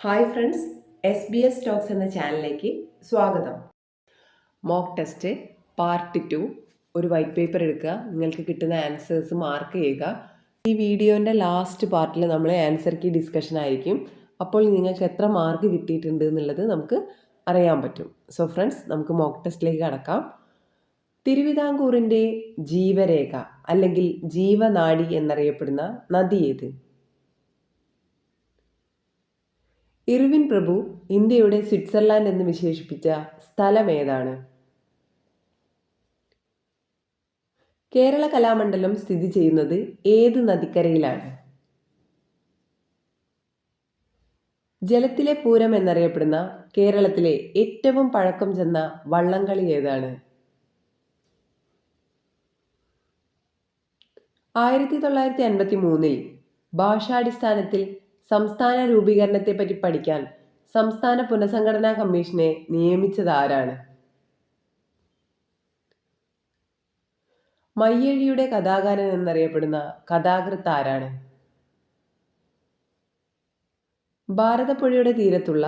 Hi friends, SBS talks എന്ന ചാനലിലേക്ക് സ്വാഗതം. മോക്ക് ടെസ്റ്റ് പാർട്ട് 2 ഒരു വൈറ്റ് പേപ്പർ എടുക്കുക, നിങ്ങൾക്ക് കിട്ടുന്ന ആൻസേഴ്സ് മാർക്ക് ചെയ്യുക. ഈ വീഡിയോൻ്റെ ലാസ്റ്റ് പാർട്ടിൽ നമ്മൾ ആൻസർ കീ ഡിസ്കഷൻ ആയിരിക്കും. അപ്പോൾ നിങ്ങൾക്ക് എത്ര മാർക്ക് കിട്ടിയിട്ടുണ്ട് എന്നുള്ളത് നമുക്ക് അറിയാൻ പറ്റും. സോ ഫ്രണ്ട്സ്, നമുക്ക് മോക്ക് ടെസ്റ്റിലേക്ക് കടക്കാം. തിരുവിതാംകൂറിൻ്റെ ജീവരേഖ അല്ലെങ്കിൽ ജീവനാഡി എന്നറിയപ്പെടുന്ന നദി ഏത്? ഇർവിൻ പ്രഭു ഇന്ത്യയുടെ സ്വിറ്റ്സർലാൻഡ് എന്ന് വിശേഷിപ്പിച്ച സ്ഥലം ഏതാണ്? കേരള കലാമണ്ഡലം സ്ഥിതി ചെയ്യുന്നത് ഏത് നദിക്കരയിലാണ്? ജലത്തിലെ പൂരം എന്നറിയപ്പെടുന്ന കേരളത്തിലെ ഏറ്റവും പഴക്കം ചെന്ന വള്ളംകളി ഏതാണ്? 1953 ഭാഷാടിസ്ഥാനത്തിൽ സംസ്ഥാന രൂപീകരണത്തെപ്പറ്റി പഠിക്കാൻ സംസ്ഥാന പുനഃസംഘടനാ കമ്മീഷനെ നിയമിച്ചത് ആരാണ്? മയ്യഴിയുടെ കഥാകാരൻ എന്നറിയപ്പെടുന്ന കഥാകൃത്ത് ആരാണ്? ഭാരതപ്പുഴയുടെ തീരത്തുള്ള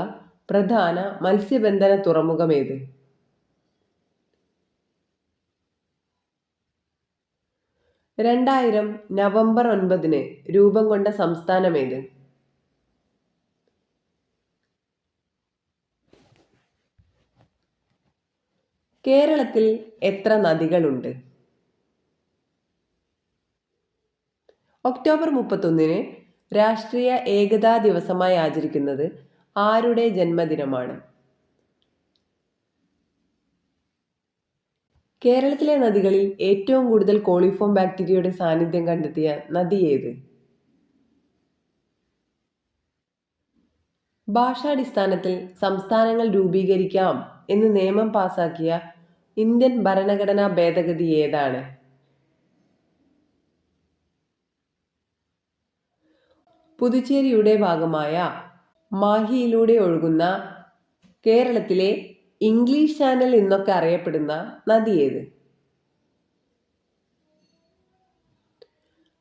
പ്രധാന മത്സ്യബന്ധന തുറമുഖം ഏത്? നവംബർ 9 രൂപം കൊണ്ട സംസ്ഥാനം ഏത്? കേരളത്തിൽ എത്ര നദികളുണ്ട്? ഒക്ടോബർ 31 രാഷ്ട്രീയ ഏകതാ ദിവസമായി ആചരിക്കുന്നത് ആരുടെ ജന്മദിനമാണ്? കേരളത്തിലെ നദികളിൽ ഏറ്റവും കൂടുതൽ കോളിഫോം ബാക്ടീരിയയുടെ സാന്നിധ്യം കണ്ടെത്തിയ നദി ഏത്? ഭാഷാടിസ്ഥാനത്തിൽ സംസ്ഥാനങ്ങൾ രൂപീകരിക്കാം എന്ന് നിയമം പാസാക്കിയ ഇന്ത്യൻ ഭരണഘടനാ ഭേദഗതി ഏതാണ്? പുതുച്ചേരിയുടെ ഭാഗമായ മാഹിയിലൂടെ ഒഴുകുന്ന കേരളത്തിലെ ഇംഗ്ലീഷ് ചാനൽ എന്നൊക്കെ അറിയപ്പെടുന്ന നദി ഏത്?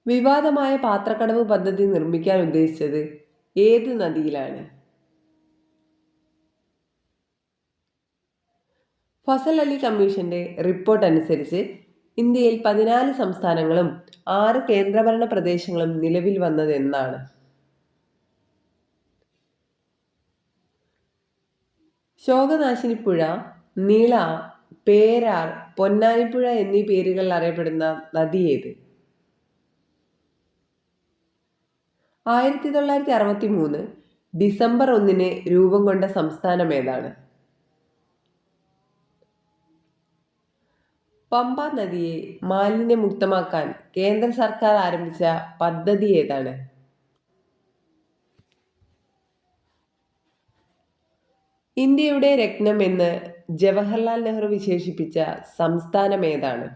വിവാദമായ പാത്രക്കടവ് പദ്ധതി നിർമ്മിക്കാൻ ഉദ്ദേശിച്ചത് ഏത് നദിയിലാണ്? ഫസൽ അലി കമ്മീഷന്റെ റിപ്പോർട്ട് അനുസരിച്ച് ഇന്ത്യയിൽ 14 സംസ്ഥാനങ്ങളും 6 കേന്ദ്രഭരണ പ്രദേശങ്ങളും നിലവിൽ വന്നത് എന്നാണ്? ശോകനാശിനിപ്പുഴ, നിള, പേരാർ, പൊന്നാനിപ്പുഴ എന്നീ പേരുകളിൽ അറിയപ്പെടുന്ന നദി ഏത്? 1963 ഡിസംബർ 1 രൂപം കൊണ്ട സംസ്ഥാനം ഏതാണ്? പമ്പ നദിയെ മാലിന്യമുക്തമാക്കാൻ കേന്ദ്ര സർക്കാർ ആരംഭിച്ച പദ്ധതി ഏതാണ്? ഇന്ത്യയുടെ രത്നം എന്ന് ജവഹർലാൽ നെഹ്റു വിശേഷിപ്പിച്ച സംസ്ഥാനം ഏതാണ്?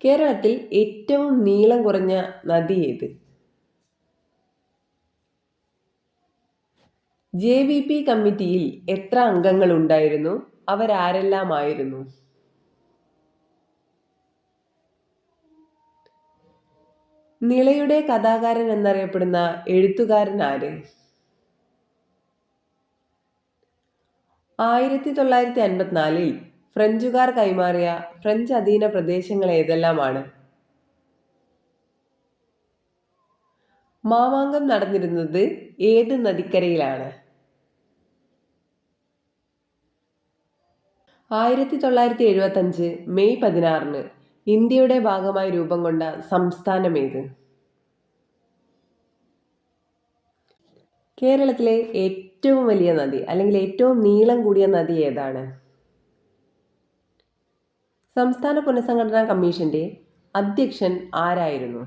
കേരളത്തിൽ ഏറ്റവും നീളം കുറഞ്ഞ നദി ഏത്? JVP കമ്മിറ്റിയിൽ എത്ര അംഗങ്ങൾ ഉണ്ടായിരുന്നു? അവരാരെല്ലാമായിരുന്നു? നിളയുടെ കഥാകാരൻ എന്നറിയപ്പെടുന്ന എഴുത്തുകാരൻ ആര്? 1954 ഫ്രഞ്ചുകാർ കൈമാറിയ ഫ്രഞ്ച് അധീന പ്രദേശങ്ങൾ ഏതെല്ലാമാണ്? മാമാങ്കം നടന്നിരുന്നത് ഏത് നദിക്കരയിലാണ്? 1975 മെയ് 16 ഇന്ത്യയുടെ ഭാഗമായി രൂപം കൊണ്ട സംസ്ഥാനം ഏത്? കേരളത്തിലെ ഏറ്റവും വലിയ നദി അല്ലെങ്കിൽ ഏറ്റവും നീളം കൂടിയ നദി ഏതാണ്? സംസ്ഥാന പുനഃസംഘടനാ കമ്മീഷന്റെ അധ്യക്ഷൻ ആരായിരുന്നു?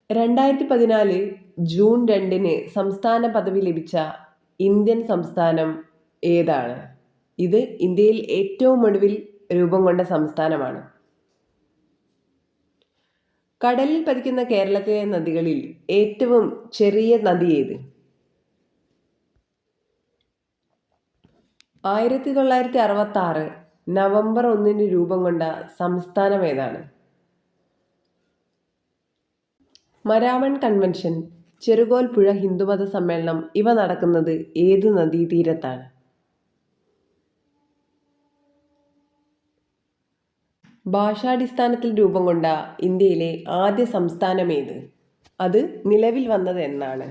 2014 ജൂൺ 2 സംസ്ഥാന പദവി ലഭിച്ച ഇന്ത്യൻ സംസ്ഥാനം ഏതാണ്? ഇത് ഇന്ത്യയിൽ ഏറ്റവും ഒടുവിൽ രൂപം കൊണ്ട സംസ്ഥാനമാണ്. കടലിൽ പതിക്കുന്ന കേരളത്തിലെ നദികളിൽ ഏറ്റവും ചെറിയ നദി ഏത്? 1966 നവംബർ 1 രൂപം കൊണ്ട സംസ്ഥാനം ഏതാണ്? മരാമൺ കൺവെൻഷൻ, ചെറുകോൽ പുഴ ഹിന്ദുമത സമ്മേളനം ഇവ നടക്കുന്നത് ഏത് നദീതീരത്താണ്? ഭാഷാടിസ്ഥാനത്തിൽ രൂപം കൊണ്ട ഇന്ത്യയിലെ ആദ്യ സംസ്ഥാനമേത്? അത് നിലവിൽ വന്നത് എന്നാണ്?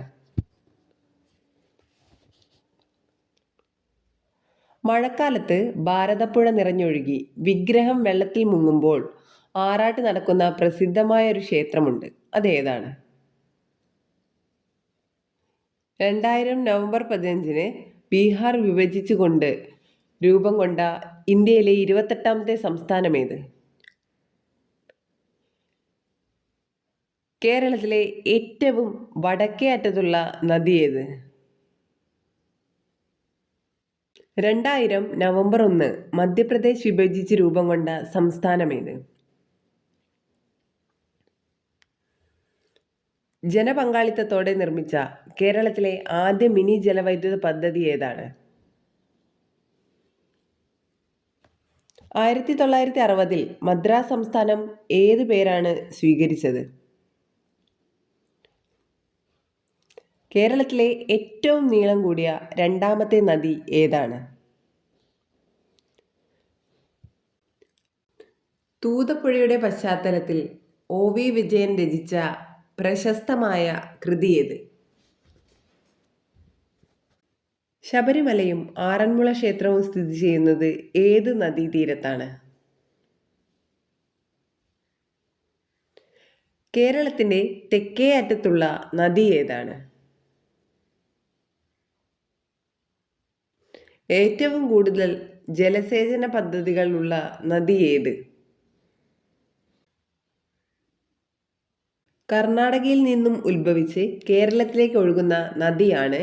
മഴക്കാലത്ത് ഭാരതപ്പുഴ നിറഞ്ഞൊഴുകി വിഗ്രഹം വെള്ളത്തിൽ മുങ്ങുമ്പോൾ ആറാട്ട് നടക്കുന്ന പ്രസിദ്ധമായ ഒരു ക്ഷേത്രമുണ്ട്. അതേതാണ്? 2000 നവംബർ 15 ബീഹാർ വിഭജിച്ചുകൊണ്ട് രൂപം കൊണ്ട ഇന്ത്യയിലെ 28ാമത്തെ സംസ്ഥാനമേത്? കേരളത്തിലെ ഏറ്റവും വടക്കേ അറ്റത്തുള്ള നദി ഏത്? 2000 നവംബർ 1 മധ്യപ്രദേശ് വിഭജിച്ച് രൂപം കൊണ്ട സംസ്ഥാനമേത്? ജനപങ്കാളിത്തത്തോടെ നിർമ്മിച്ച കേരളത്തിലെ ആദ്യ മിനി ജലവൈദ്യുത പദ്ധതി ഏതാണ്? 1960 മദ്രാസ് സംസ്ഥാനം ഏത് പേരാണ് സ്വീകരിച്ചത്? കേരളത്തിലെ ഏറ്റവും നീളം കൂടിയ രണ്ടാമത്തെ നദി ഏതാണ്? തൂതപ്പുഴയുടെ പശ്ചാത്തലത്തിൽ OV വിജയൻ രചിച്ച പ്രശസ്തമായ കൃതി ഏത്? ശബരിമലയും ആറന്മുള ക്ഷേത്രവും സ്ഥിതി ചെയ്യുന്നത് ഏത് നദീതീരത്താണ്? കേരളത്തിൻ്റെ തെക്കേ അറ്റത്തുള്ള നദി ഏതാണ്? ഏറ്റവും കൂടുതൽ ജലസേചന പദ്ധതികൾ ഉള്ള നദി ഏത്? കർണാടകയിൽ നിന്നും ഉത്ഭവിച്ച് കേരളത്തിലേക്ക് ഒഴുകുന്ന നദിയാണ്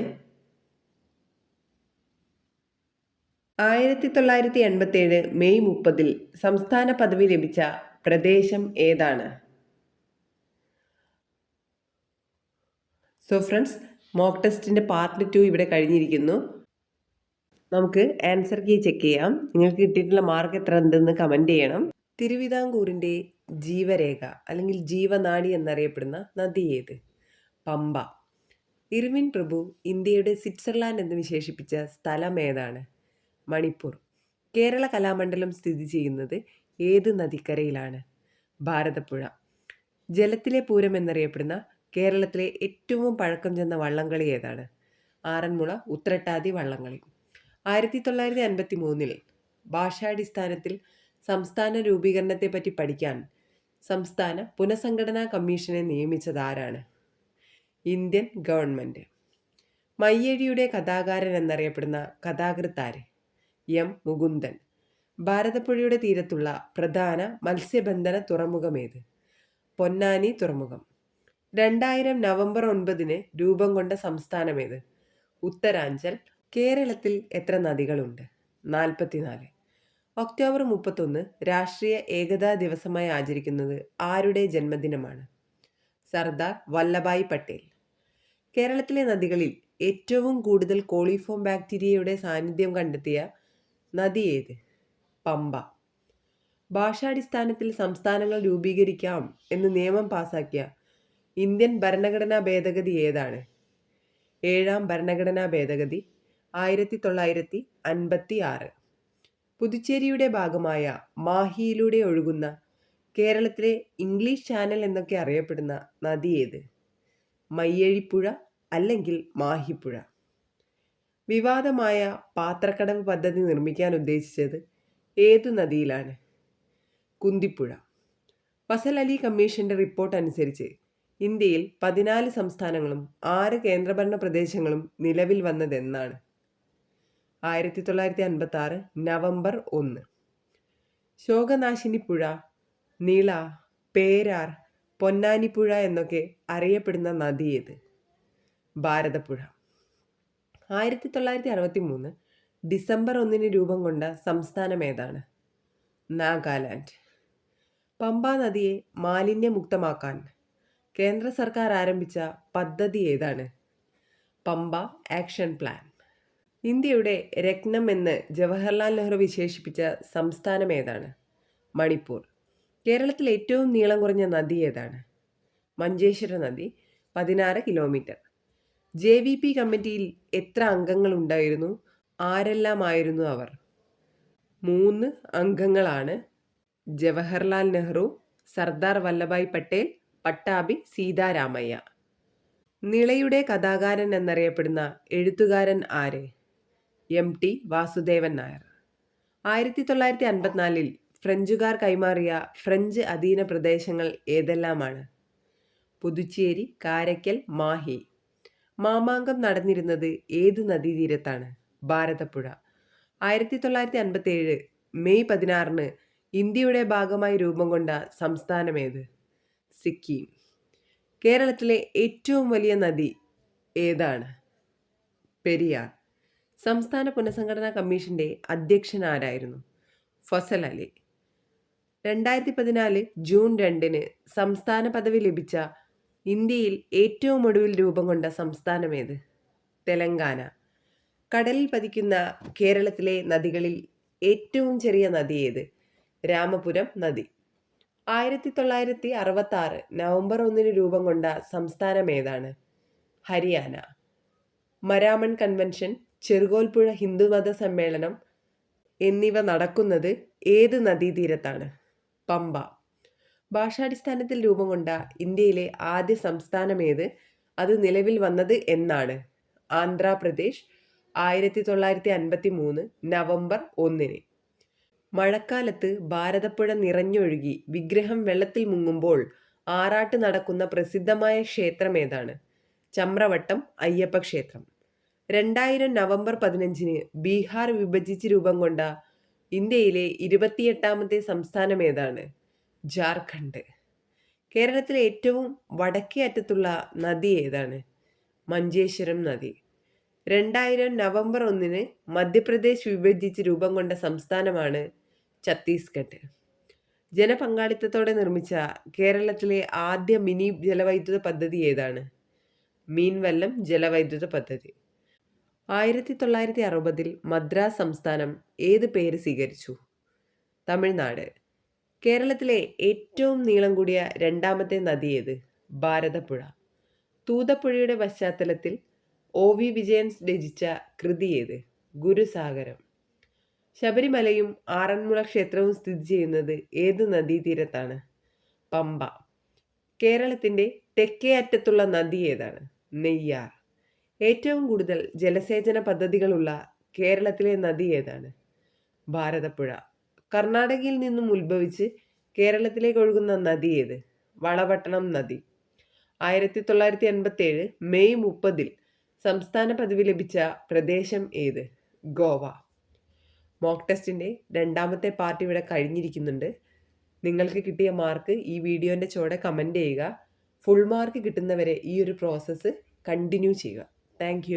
1987 മെയ് 30 സംസ്ഥാന പദവി ലഭിച്ച പ്രദേശം ഏതാണ്? സോ ഫ്രണ്ട്സ്, മോക്ക് ടെസ്റ്റിൻ്റെ പാർട്ട് 2 ഇവിടെ കഴിഞ്ഞിരിക്കുന്നു. നമുക്ക് ആൻസർ കീ ചെക്ക് ചെയ്യാം. നിങ്ങൾക്ക് കിട്ടിയിട്ടുള്ള മാർക്ക് എത്ര ഉണ്ടെന്ന് കമൻറ്റ് ചെയ്യണം. തിരുവിതാംകൂറിൻ്റെ ജീവരേഖ അല്ലെങ്കിൽ ജീവനാഡി എന്നറിയപ്പെടുന്ന നദി ഏത്? പമ്പ. ഇർവിൻ പ്രഭു ഇന്ത്യയുടെ സ്വിറ്റ്സർലാൻഡ് എന്ന് വിശേഷിപ്പിച്ച സ്ഥലം ഏതാണ്? മണിപ്പൂർ. കേരള കലാമണ്ഡലം സ്ഥിതി ചെയ്യുന്നത് ഏത് നദിക്കരയിലാണ്? ഭാരതപ്പുഴ. ജലത്തിലെ പൂരം എന്നറിയപ്പെടുന്ന കേരളത്തിലെ ഏറ്റവും പഴക്കം ചെന്ന വള്ളംകളി ഏതാണ്? ആറന്മുള ഉത്രട്ടാതി വള്ളംകളി. 1953 ഭാഷാടിസ്ഥാനത്തിൽ സംസ്ഥാന രൂപീകരണത്തെപ്പറ്റി പഠിക്കാൻ സംസ്ഥാന പുനഃസംഘടനാ കമ്മീഷനെ നിയമിച്ചത് ആരാണ്? Indian government. മയ്യഴിയുടെ കഥാകാരൻ എന്നറിയപ്പെടുന്ന കഥാകൃത്താര്? M. മുകുന്ദൻ. ഭാരതപ്പുഴയുടെ തീരത്തുള്ള പ്രധാന മത്സ്യബന്ധന തുറമുഖമേത്? പൊന്നാനി തുറമുഖം. 2000 നവംബർ 9 രൂപം കൊണ്ട സംസ്ഥാനമേത്? ഉത്തരാഞ്ചൽ. കേരളത്തിൽ എത്ര നദികളുണ്ട്? 44. ഒക്ടോബർ 31 രാഷ്ട്രീയ ഏകതാ ദിവസമായി ആചരിക്കുന്നത് ആരുടെ ജന്മദിനമാണ്? സർദാർ വല്ലഭായ് പട്ടേൽ. കേരളത്തിലെ നദികളിൽ ഏറ്റവും കൂടുതൽ കോളിഫോം ബാക്ടീരിയയുടെ സാന്നിധ്യം കണ്ടെത്തിയ നദി ഏത്? പമ്പ. ഭാഷാടിസ്ഥാനത്തിൽ സംസ്ഥാനങ്ങൾ രൂപീകരിക്കാം എന്ന് നിയമം പാസാക്കിയ ഇന്ത്യൻ ഭരണഘടനാ ഭേദഗതി ഏതാണ്? 7ാം ഭരണഘടനാ ഭേദഗതി 1956. പുതുച്ചേരിയുടെ ഭാഗമായ മാഹിയിലൂടെ ഒഴുകുന്ന കേരളത്തിലെ ഇംഗ്ലീഷ് ചാനൽ എന്നൊക്കെ അറിയപ്പെടുന്ന നദി ഏത്? മയ്യഴിപ്പുഴ അല്ലെങ്കിൽ മാഹിപ്പുഴ. വിവാദമായ പാത്രക്കടവ് പദ്ധതി നിർമ്മിക്കാൻ ഉദ്ദേശിച്ചത് ഏതു നദിയിലാണ്? കുന്തിപ്പുഴ. ഫസൽ അലി കമ്മീഷന്റെ റിപ്പോർട്ട് അനുസരിച്ച് ഇന്ത്യയിൽ 14 സംസ്ഥാനങ്ങളും 6 കേന്ദ്രഭരണ പ്രദേശങ്ങളും നിലവിൽ വന്നതെന്നാണ്? 1956 നവംബർ 1. ശോകനാശിനി പുഴ, നിള, പേരാർ, പൊന്നാനിപ്പുഴ എന്നൊക്കെ അറിയപ്പെടുന്ന നദി ഏത്? ഭാരതപ്പുഴ. 1963 ഡിസംബർ 1 രൂപം കൊണ്ട സംസ്ഥാനം ഏതാണ്? നാഗാലാൻഡ്. പമ്പ നദിയെ മാലിന്യമുക്തമാക്കാൻ കേന്ദ്ര സർക്കാർ ആരംഭിച്ച പദ്ധതി ഏതാണ്? Pampa action plan. ഇന്ത്യയുടെ രത്നം എന്ന് ജവഹർലാൽ നെഹ്റു വിശേഷിപ്പിച്ച സംസ്ഥാനം ഏതാണ്? മണിപ്പൂർ. കേരളത്തിൽ ഏറ്റവും നീളം കുറഞ്ഞ നദി ഏതാണ്? മഞ്ചേശ്വര നദി 16 കിലോമീറ്റർ. JVP കമ്മിറ്റിയിൽ എത്ര അംഗങ്ങളുണ്ടായിരുന്നു? ആരെല്ലാമായിരുന്നു അവർ? 3 അംഗങ്ങളാണ്. ജവഹർലാൽ നെഹ്റു, സർദാർ വല്ലഭായ് പട്ടേൽ, പട്ടാഭി സീതാരാമയ്യ. നിളയുടെ കഥാകാരൻ എന്നറിയപ്പെടുന്ന എഴുത്തുകാരൻ ആര്? MT വാസുദേവൻ നായർ. 1954 ഫ്രഞ്ചുകാർ കൈമാറിയ ഫ്രഞ്ച് അധീന പ്രദേശങ്ങൾ ഏതെല്ലാമാണ്? പുതുച്ചേരി, കാരയ്ക്കൽ, മാഹി. മാമാങ്കം നടന്നിരുന്നത് ഏത് നദീതീരത്താണ്? ഭാരതപ്പുഴ. 1957 മെയ് 16 ഇന്ത്യയുടെ ഭാഗമായി രൂപം കൊണ്ട സംസ്ഥാനമേത്? സിക്കിം. കേരളത്തിലെ ഏറ്റവും വലിയ നദി ഏതാണ്? പെരിയാർ. സംസ്ഥാന പുനഃസംഘടനാ കമ്മീഷന്റെ അധ്യക്ഷൻ ആരായിരുന്നു? ഫസൽ അലി. 2014 ജൂൺ 2 സംസ്ഥാന പദവി ലഭിച്ച ഇന്ത്യയിൽ ഏറ്റവും ഒടുവിൽ രൂപം കൊണ്ട സംസ്ഥാനമേത്? തെലങ്കാന. കടലിൽ പതിക്കുന്ന കേരളത്തിലെ നദികളിൽ ഏറ്റവും ചെറിയ നദി ഏത്? രാമപുരം നദി. 1966 നവംബർ 1 രൂപം കൊണ്ട സംസ്ഥാനം ഏതാണ്? ഹരിയാന. മരാമൺ കൺവെൻഷൻ, ചെറുകോൽപ്പുഴ ഹിന്ദുമത സമ്മേളനം എന്നിവ നടക്കുന്നത് ഏത് നദീതീരത്താണ്? പമ്പ. ഭാഷാടിസ്ഥാനത്തിൽ രൂപം കൊണ്ട ഇന്ത്യയിലെ ആദ്യ സംസ്ഥാനമേത്? അത് നിലവിൽ വന്നത് എന്നാണ്? ആന്ധ്രാപ്രദേശ്. 1953 നവംബർ 1. മഴക്കാലത്ത് ഭാരതപ്പുഴ നിറഞ്ഞൊഴുകി വിഗ്രഹം വെള്ളത്തിൽ മുങ്ങുമ്പോൾ ആറാട്ട് നടക്കുന്ന പ്രസിദ്ധമായ ക്ഷേത്രം ഏതാണ്? ചമ്രവട്ടം അയ്യപ്പ ക്ഷേത്രം. 2000 നവംബർ 15 ബീഹാർ വിഭജിച്ച് രൂപം കൊണ്ട ഇന്ത്യയിലെ 28ാമത്തെ സംസ്ഥാനം ഏതാണ്? ജാർഖണ്ഡ്. കേരളത്തിലെ ഏറ്റവും വടക്കേ അറ്റത്തുള്ള നദി ഏതാണ്? മഞ്ചേശ്വരം നദി. 2000 നവംബർ 1 മധ്യപ്രദേശ് വിഭജിച്ച് രൂപം കൊണ്ട സംസ്ഥാനമാണ് ഛത്തീസ്ഗഡ്. ജനപങ്കാളിത്തത്തോടെ നിർമ്മിച്ച കേരളത്തിലെ ആദ്യ മിനി ജലവൈദ്യുത പദ്ധതി ഏതാണ്? മീൻവല്ലം ജലവൈദ്യുത പദ്ധതി. 1960 മദ്രാസ് സംസ്ഥാനം ഏത് പേര് സ്വീകരിച്ചു? തമിഴ്നാട്. കേരളത്തിലെ ഏറ്റവും നീളം കൂടിയ രണ്ടാമത്തെ നദി ഏത്? ഭാരതപ്പുഴ. തൂതപ്പുഴയുടെ പശ്ചാത്തലത്തിൽ OV വിജയൻ രചിച്ച കൃതി ഏത്? ഗുരുസാഗരം. ശബരിമലയും ആറന്മുള ക്ഷേത്രവും സ്ഥിതി ചെയ്യുന്നത് ഏത് നദീതീരത്താണ്? പമ്പ. കേരളത്തിൻ്റെ തെക്കേ അറ്റത്തുള്ള നദി ഏതാണ്? നെയ്യാർ. ഏറ്റവും കൂടുതൽ ജലസേചന പദ്ധതികളുള്ള കേരളത്തിലെ നദി ഏതാണ്? ഭാരതപ്പുഴ. കർണാടകയിൽ നിന്നും ഉത്ഭവിച്ച് കേരളത്തിലേക്ക് ഒഴുകുന്ന നദി ഏത്? വളപട്ടണം നദി. 1987 മെയ് 30 സംസ്ഥാന പദവി ലഭിച്ച പ്രദേശം ഏത്? ഗോവ. മോക്ക് ടെസ്റ്റിൻ്റെ രണ്ടാമത്തെ പാർട്ട് ഇവിടെ കഴിഞ്ഞിരിക്കുന്നുണ്ട്. നിങ്ങൾക്ക് കിട്ടിയ മാർക്ക് ഈ വീഡിയോൻ്റെ ചുവടെ കമൻറ്റ് ചെയ്യുക. ഫുൾ മാർക്ക് കിട്ടുന്നവരെ ഈ ഒരു പ്രോസസ്സ് കണ്ടിന്യൂ ചെയ്യുക. താങ്ക്